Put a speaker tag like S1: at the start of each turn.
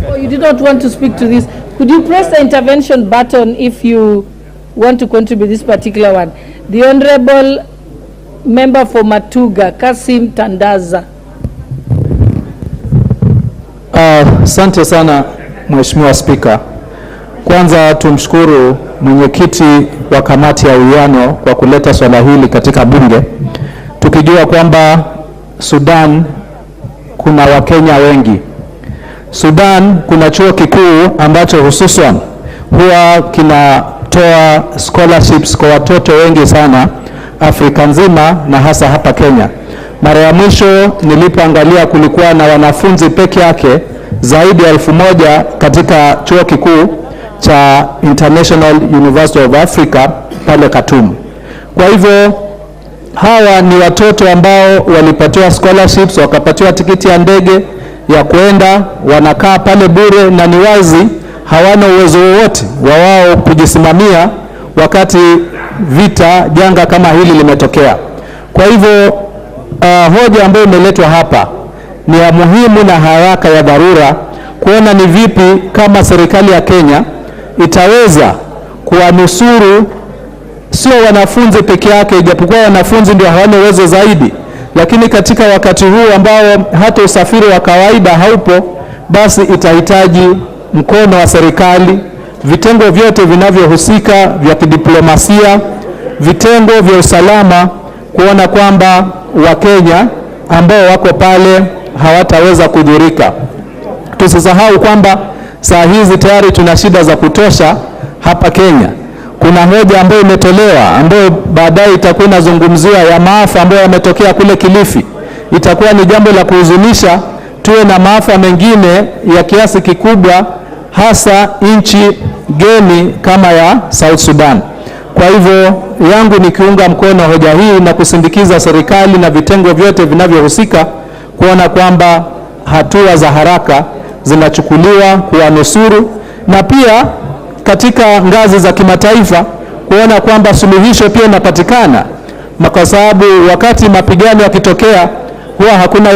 S1: Oh, you did not want to speak to this. Could you press the intervention button if you want to contribute this particular one? The Honorable Member for Matuga, Kasim Tandaza.
S2: Asante sana Mheshimiwa Spika. Kwanza tumshukuru mwenyekiti wa kamati ya uwiano kwa kuleta swala hili katika bunge. Tukijua kwamba Sudan kuna Wakenya wengi. Sudan kuna chuo kikuu ambacho hususan huwa kinatoa scholarships kwa watoto wengi sana Afrika nzima na hasa hapa Kenya. Mara ya mwisho nilipoangalia kulikuwa na wanafunzi peke yake zaidi ya 1000 katika chuo kikuu cha International University of Africa pale Khartoum. Kwa hivyo hawa ni watoto ambao walipatiwa scholarships, wakapatiwa tikiti ya ndege ya kwenda, wanakaa pale bure, na ni wazi hawana uwezo wowote wa wao kujisimamia wakati vita janga kama hili limetokea. Kwa hivyo hoja ambayo imeletwa hapa ni ya muhimu na haraka ya dharura, kuona ni vipi kama serikali ya Kenya itaweza kuwanusuru sio wanafunzi peke yake, ijapokuwa wanafunzi ndio hawana uwezo zaidi, lakini katika wakati huu ambao hata usafiri wa kawaida haupo, basi itahitaji mkono wa serikali, vitengo vyote vinavyohusika vya kidiplomasia, vitengo vya usalama, kuona kwamba Wakenya ambao wako pale hawataweza kudhurika. Tusisahau kwamba saa hizi tayari tuna shida za kutosha hapa Kenya. Kuna hoja ambayo imetolewa ambayo baadaye itakuwa inazungumziwa ya maafa ambayo yametokea kule Kilifi. Itakuwa ni jambo la kuhuzunisha tuwe na maafa mengine ya kiasi kikubwa, hasa nchi geni kama ya South Sudan. Kwa hivyo yangu ni kiunga mkono hoja hii na kusindikiza serikali na vitengo vyote vinavyohusika kuona kwamba hatua za haraka zinachukuliwa kuwanusuru, na pia katika ngazi za kimataifa kuona kwamba suluhisho pia inapatikana, kwa sababu wakati mapigano yakitokea huwa hakuna